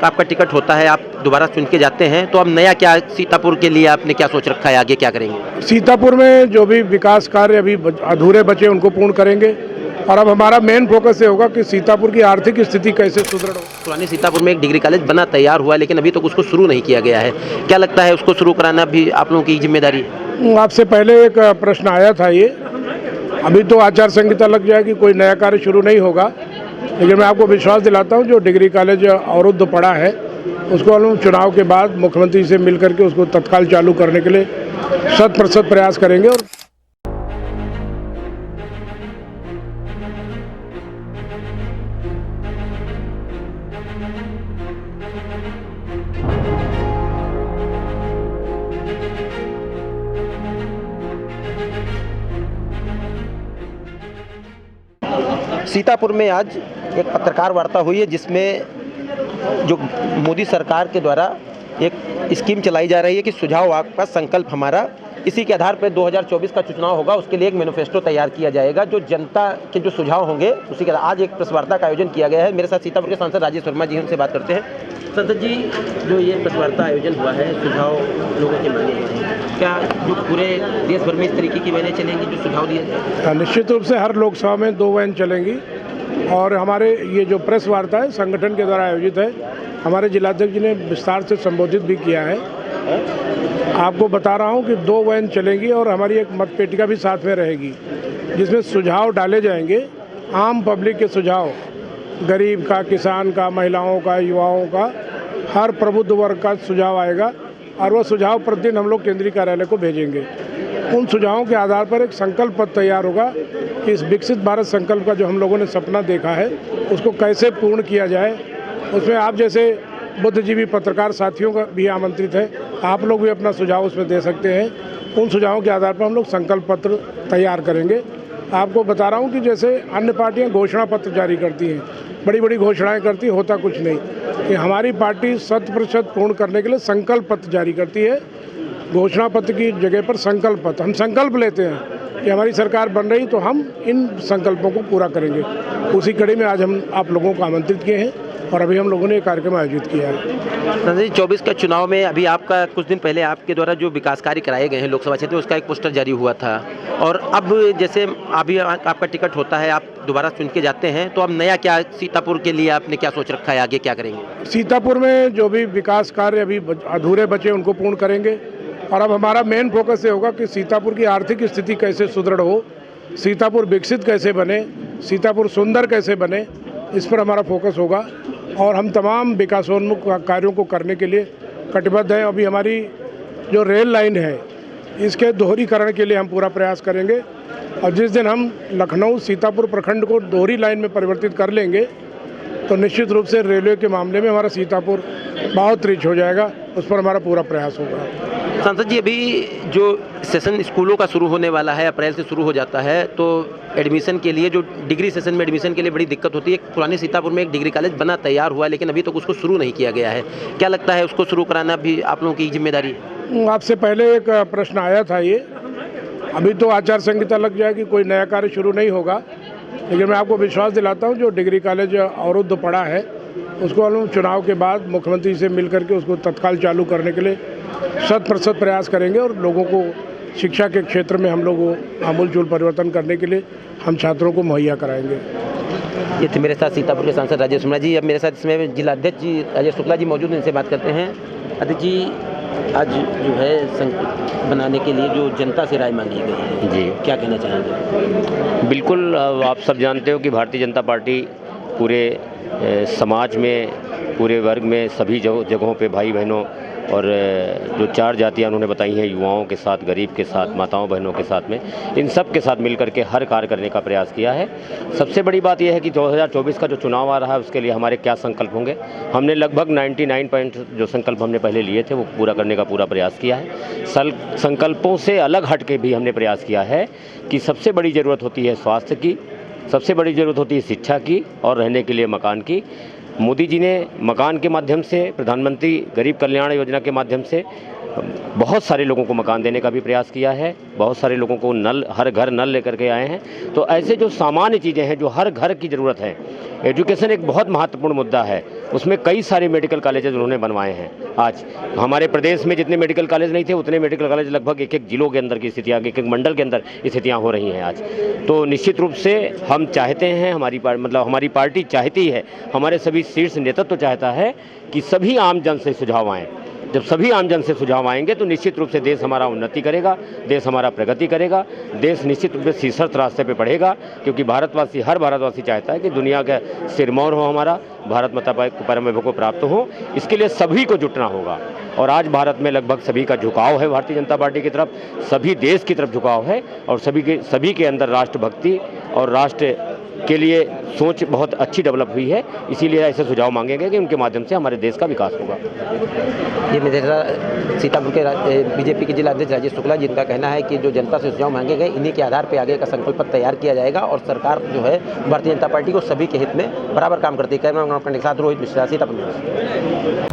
आपका टिकट होता है, आप दोबारा चुन के जाते हैं, तो अब नया क्या सीतापुर के लिए आपने क्या सोच रखा है, आगे क्या करेंगे? सीतापुर में जो भी विकास कार्य अभी अधूरे बचे उनको पूर्ण करेंगे और अब हमारा मेन फोकस ये होगा कि सीतापुर की आर्थिक स्थिति कैसे सुदृढ़ हो। पुराने सीतापुर में एक डिग्री कॉलेज बना तैयार हुआ, लेकिन अभी तक उसको शुरू नहीं किया गया है। क्या लगता है उसको शुरू कराना भी आप लोगों की जिम्मेदारी है? आपसे पहले एक प्रश्न आया था ये, अभी तो आचार संहिता लग जाएगी, कोई नया कार्य शुरू नहीं होगा, लेकिन मैं आपको विश्वास दिलाता हूँ जो डिग्री कॉलेज अवरुद्ध पड़ा है उसको हम चुनाव के बाद मुख्यमंत्री से मिल करके उसको तत्काल चालू करने के लिए 100% प्रयास करेंगे। और सीतापुर में आज एक पत्रकार वार्ता हुई है जिसमें जो मोदी सरकार के द्वारा एक स्कीम चलाई जा रही है कि सुझाव आपका संकल्प हमारा, इसी के आधार पर 2024 का चुनाव होगा, उसके लिए एक मैनिफेस्टो तैयार किया जाएगा, जो जनता के जो सुझाव होंगे उसी के आज एक प्रेस वार्ता का आयोजन किया गया है। मेरे साथ सीतापुर के सांसद राजेश वर्मा जी, उनसे बात करते हैं। सांसद जी, जो ये प्रेस वार्ता आयोजन हुआ है, सुझाव लोगों के मांगे गए हैं, क्या जो पूरे देश भर में इस तरीके की वैनें चलेंगी जो सुझाव दिए जाए? निश्चित रूप से हर लोकसभा में 2 वैन चलेंगी और हमारे ये जो प्रेस वार्ता है संगठन के द्वारा आयोजित है, हमारे जिलाध्यक्ष जी ने विस्तार से संबोधित भी किया है। आपको बता रहा हूँ कि 2 वैन चलेंगी और हमारी एक मतपेटिका भी साथ में रहेगी जिसमें सुझाव डाले जाएंगे, आम पब्लिक के सुझाव, गरीब का, किसान का, महिलाओं का, युवाओं का, हर प्रबुद्ध वर्ग का सुझाव आएगा और वह सुझाव प्रतिदिन हम लोग केंद्रीय कार्यालय को भेजेंगे। उन सुझावों के आधार पर एक संकल्प पत्र तैयार होगा कि इस विकसित भारत संकल्प का जो हम लोगों ने सपना देखा है उसको कैसे पूर्ण किया जाए। उसमें आप जैसे बुद्धिजीवी पत्रकार साथियों का भी आमंत्रित है, आप लोग भी अपना सुझाव उसमें दे सकते हैं। उन सुझावों के आधार पर हम लोग संकल्प पत्र तैयार करेंगे। आपको बता रहा हूँ कि जैसे अन्य पार्टियाँ घोषणा पत्र जारी करती हैं, बड़ी बड़ी घोषणाएं करती, होता कुछ नहीं, कि हमारी पार्टी 100% पूर्ण करने के लिए संकल्प पत्र जारी करती है। घोषणा पत्र की जगह पर संकल्प पत्र, हम संकल्प लेते हैं कि हमारी सरकार बन रही तो हम इन संकल्पों को पूरा करेंगे। उसी कड़ी में आज हम आप लोगों को आमंत्रित किए हैं और अभी हम लोगों ने एक कार्यक्रम आयोजित किया है। संजय जी, 24 का चुनाव में अभी आपका कुछ दिन पहले आपके द्वारा जो विकास कार्य कराए गए हैं लोकसभा क्षेत्र में, उसका एक पोस्टर जारी हुआ था, और अब जैसे अभी आपका टिकट होता है, आप दोबारा चुन के जाते हैं, तो अब नया क्या सीतापुर के लिए आपने क्या सोच रखा है, आगे क्या करेंगे? सीतापुर में जो भी विकास कार्य अभी अधूरे बचे उनको पूर्ण करेंगे और अब हमारा मेन फोकस ये होगा कि सीतापुर की आर्थिक स्थिति कैसे सुदृढ़ हो, सीतापुर विकसित कैसे बने, सीतापुर सुंदर कैसे बने, इस पर हमारा फोकस होगा और हम तमाम विकासोन्मुख कार्यों को करने के लिए कटिबद्ध हैं। अभी हमारी जो रेल लाइन है इसके दोहरीकरण के लिए हम पूरा प्रयास करेंगे और जिस दिन हम लखनऊ सीतापुर प्रखंड को दोहरी लाइन में परिवर्तित कर लेंगे तो निश्चित रूप से रेलवे के मामले में हमारा सीतापुर बहुत रिच हो जाएगा, उस पर हमारा पूरा प्रयास होगा। सांसद जी, अभी जो सेशन स्कूलों का शुरू होने वाला है, अप्रैल से शुरू हो जाता है, तो एडमिशन के लिए जो डिग्री सेशन में एडमिशन के लिए बड़ी दिक्कत होती है। पुराने सीतापुर में एक डिग्री कॉलेज बना तैयार हुआ, लेकिन अभी तक उसको शुरू नहीं किया गया है। क्या लगता है उसको शुरू कराना भी आप लोगों की जिम्मेदारी है? आपसे पहले एक प्रश्न आया था ये, अभी तो आचार संहिता लग जाएगी, कोई नया कार्य शुरू नहीं होगा, लेकिन मैं आपको विश्वास दिलाता हूँ जो डिग्री कॉलेज अवरुद्ध पड़ा है उसको हम चुनाव के बाद मुख्यमंत्री से मिल करके उसको तत्काल चालू करने के लिए 100% प्रयास करेंगे और लोगों को शिक्षा के क्षेत्र में हम लोग आमूलचूल परिवर्तन करने के लिए हम छात्रों को मुहैया कराएंगे। ये थे मेरे साथ सीतापुर के सांसद राजेश वर्मा जी। अब मेरे साथ इसमें जिलाध्यक्ष जी राजेश शुक्ला जी मौजूद हैं, इनसे बात करते हैं। अध्यक्ष जी, आज जो है संकल्प बनाने के लिए जो जनता से राय मांगी गई है जी, क्या कहना चाहेंगे? बिल्कुल, आप सब जानते हो कि भारतीय जनता पार्टी पूरे समाज में, पूरे वर्ग में, सभी जगहों पे भाई बहनों और जो 4 जातियाँ उन्होंने बताई हैं, युवाओं के साथ, गरीब के साथ, माताओं बहनों के साथ में, इन सब के साथ मिलकर के हर कार्य करने का प्रयास किया है। सबसे बड़ी बात यह है कि 2024 का जो चुनाव आ रहा है उसके लिए हमारे क्या संकल्प होंगे। हमने लगभग 99 पॉइंट जो संकल्प हमने पहले लिए थे वो पूरा करने का पूरा प्रयास किया है। संकल्पों से अलग हट के भी हमने प्रयास किया है कि सबसे बड़ी ज़रूरत होती है स्वास्थ्य की, सबसे बड़ी ज़रूरत होती है शिक्षा की और रहने के लिए मकान की। मोदी जी ने मकान के माध्यम से, प्रधानमंत्री गरीब कल्याण योजना के माध्यम से बहुत सारे लोगों को मकान देने का भी प्रयास किया है, बहुत सारे लोगों को नल, हर घर नल लेकर के आए हैं। तो ऐसे जो सामान्य चीज़ें हैं जो हर घर की ज़रूरत है, एजुकेशन एक बहुत महत्वपूर्ण मुद्दा है, उसमें कई सारे मेडिकल कॉलेजेस उन्होंने बनवाए हैं। आज हमारे प्रदेश में जितने मेडिकल कॉलेज नहीं थे उतने मेडिकल कॉलेज लगभग एक एक जिलों के अंदर की स्थितियाँ, एक एक मंडल के अंदर स्थितियाँ हो रही हैं आज। तो निश्चित रूप से हम चाहते हैं, हमारी पार्टी चाहती है, हमारे सभी शीर्ष नेतृत्व चाहता है कि सभी आम जन से सुझाव आएँ। जब सभी आम जन से सुझाव आएंगे तो निश्चित रूप से देश हमारा उन्नति करेगा, देश हमारा प्रगति करेगा, देश निश्चित रूप से शीर्षस्थ रास्ते पे बढ़ेगा, क्योंकि हर भारतवासी चाहता है कि दुनिया का सिरमौर हो हमारा, भारत माता परम वैभव को प्राप्त हो। इसके लिए सभी को जुटना होगा। और आज भारत में लगभग सभी का झुकाव है भारतीय जनता पार्टी की तरफ, सभी देश की तरफ झुकाव है और सभी के अंदर राष्ट्रभक्ति और राष्ट्र के लिए सोच बहुत अच्छी डेवलप हुई है। इसीलिए ऐसे सुझाव मांगे गए कि उनके माध्यम से हमारे देश का विकास होगा। ये मेरा सीतापुर के बीजेपी के जिला अध्यक्ष राजेश शुक्ला, जिनका कहना है कि जो जनता से सुझाव मांगे गए इन्हीं के आधार पर आगे का संकल्प पत्र तैयार किया जाएगा और सरकार जो है भारतीय जनता पार्टी को सभी के हित में बराबर काम करती है। कैमरा मैन के साथ रोहित मिश्रा, सीतापुर।